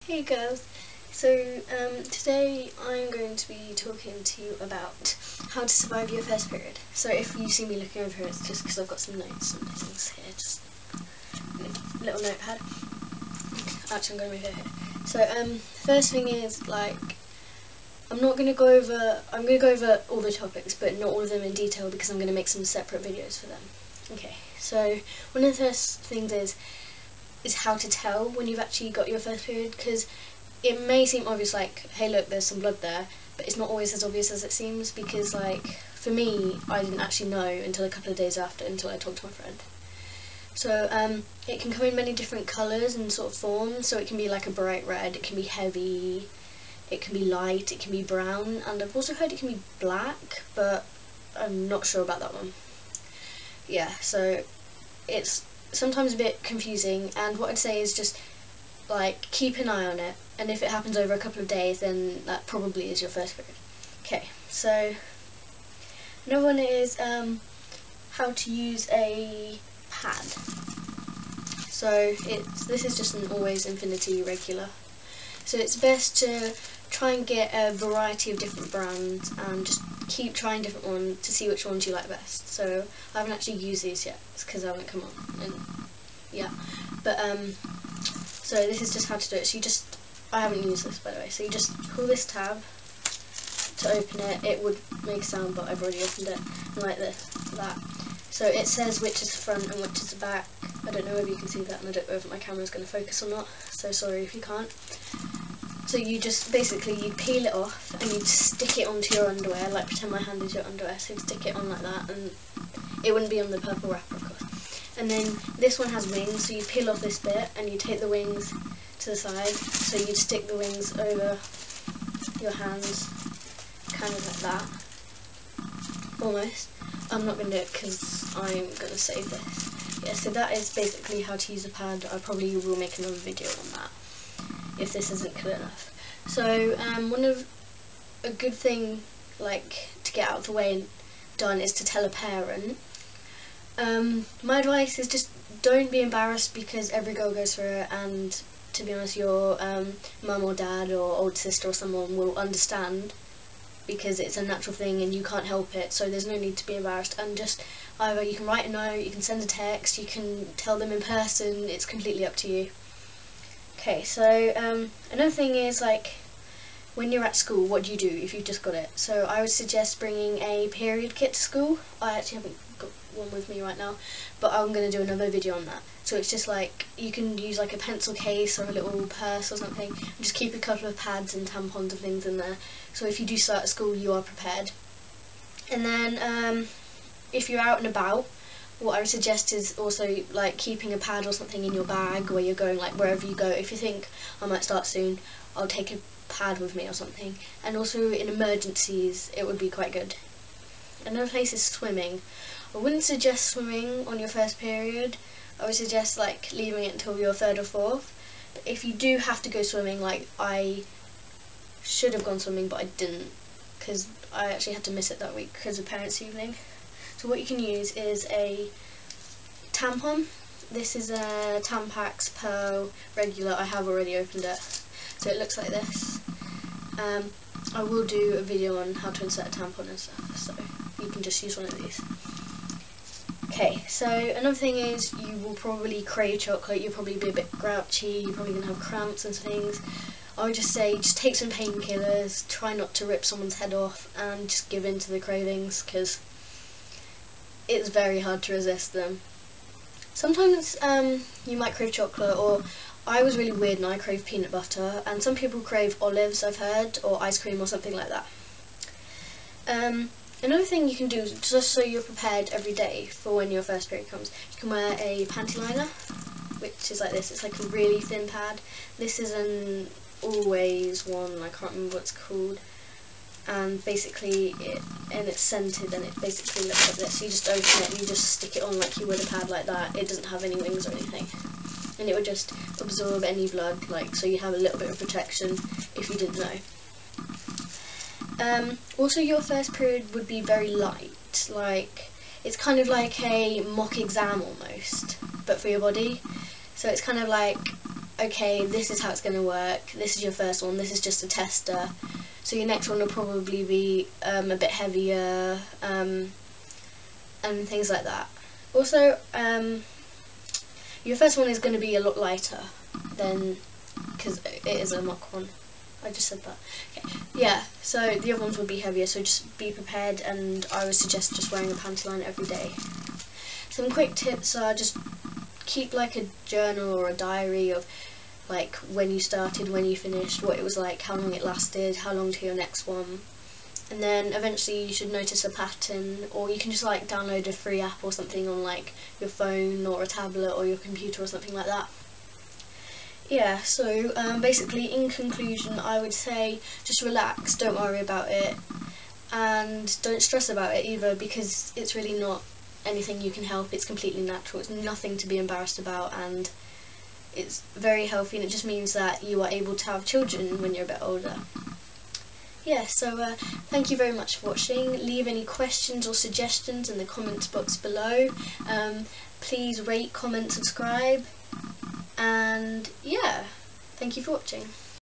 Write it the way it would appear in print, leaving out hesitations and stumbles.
Hey girls, so today I'm going to be talking to you about how to survive your first period. So if you see me looking over here, it's just because I've got some notes and things here, just a little notepad. Actually, I'm going to move it here. So first thing is, I'm going to go over all the topics, but not all of them in detail because I'm going to make some separate videos for them. Okay, so one of the first things is how to tell when you've actually got your first period, because it may seem obvious, like, hey look, there's some blood there, but it's not always as obvious as it seems, because for me, I didn't actually know until a couple of days after, until I talked to my friend. So it can come in many different colours and sort of forms, so it can be like a bright red, it can be heavy, it can be light, it can be brown, and I've also heard it can be black, but I'm not sure about that one. Yeah, so it's sometimes a bit confusing, and what I'd say is just keep an eye on it, and if it happens over a couple of days, then that probably is your first period. Okay, so another one is how to use a pad. So this is just an Always Infinity regular. So it's best to try and get a variety of different brands and just keep trying different ones to see which ones you like best. So I haven't actually used these yet because I haven't come on, and yeah, but so this is just how to do it. So I haven't used this, by the way, so you just pull this tab to open it. It would make a sound, but I've already opened it, and like that. So it says which is front and which is the back. I don't know if you can see that, and I don't know if my camera's going to focus or not, so sorry if you can't. So you just basically peel it off and you stick it onto your underwear, like pretend my hand is your underwear, so you stick it on like that, and it wouldn't be on the purple wrapper, of course. And then this one has wings, so you peel off this bit and you take the wings to the side, so you stick the wings over your hands, kind of like that, almost. I'm not going to do it because I'm going to save this. Yeah, so that is basically how to use a pad. I probably will make another video on that if this isn't clear enough. So a good thing to get out of the way and done is to tell a parent. My advice is just don't be embarrassed, because every girl goes through it, and to be honest, your mum or dad or old sister or someone will understand, because it's a natural thing and you can't help it, so there's no need to be embarrassed. And just either you can write a note, you can send a text, you can tell them in person, it's completely up to you. Okay, so another thing is, when you're at school, what do you do if you've just got it? So I would suggest bringing a period kit to school. I actually haven't got one with me right now, but I'm going to do another video on that. So it's just you can use a pencil case or a little purse or something, and just keep a couple of pads and tampons and things in there, so if you do start at school, you are prepared. And then if you're out and about, what I would suggest is also keeping a pad or something in your bag where you're going, wherever you go. If you think I might start soon, I'll take a pad with me or something. And also in emergencies, it would be quite good. Another place is swimming. I wouldn't suggest swimming on your first period. I would suggest leaving it until your third or fourth. But if you do have to go swimming, I should have gone swimming, but I didn't, because I actually had to miss it that week because of parents' evening. So what you can use is a tampon. This is a Tampax Pearl regular. I have already opened it. So it looks like this. I will do a video on how to insert a tampon and stuff, so you can just use one of these. Okay, so another thing is you will probably crave chocolate, you'll probably be a bit grouchy, you're probably going to have cramps and things. I would just say just take some painkillers, try not to rip someone's head off, and just give in to the cravings, because it's very hard to resist them. Sometimes you might crave chocolate, or I was really weird and I crave peanut butter, and some people crave olives, I've heard, or ice cream or something like that. Another thing you can do, just so you're prepared every day for when your first period comes, you can wear a panty liner, which is like this. It's a really thin pad. This is an Always one, I can't remember what it's called, and basically it's scented, and it basically looks like this. So you just open it and you just stick it on like you would a pad like that. It doesn't have any wings or anything, and it would just absorb any blood, so you have a little bit of protection if you didn't know. Also, your first period would be very light, it's kind of like a mock exam almost, but for your body. So it's kind of okay, this is how it's going to work, this is your first one, this is just a tester, so your next one will probably be a bit heavier, and things like that. Also, your first one is going to be a lot lighter than, because it is a Mach 1. I just said that. Okay. Yeah, so the other ones will be heavier, so just be prepared, and I would suggest just wearing a panty liner every day. Some quick tips are just keep like a journal or a diary of like when you started, when you finished, what it was like, how long it lasted, how long to your next one. And then eventually you should notice a pattern, or you can just like download a free app or something on like your phone or a tablet or your computer or something like that. Yeah, so basically in conclusion I would say just relax, don't worry about it, and don't stress about it either, because it's really not anything you can help. It's completely natural, it's nothing to be embarrassed about, and it's very healthy, and it just means that you are able to have children when you're a bit older. Yeah, so thank you very much for watching. Leave any questions or suggestions in the comments box below. Please rate, comment, subscribe, and yeah, thank you for watching.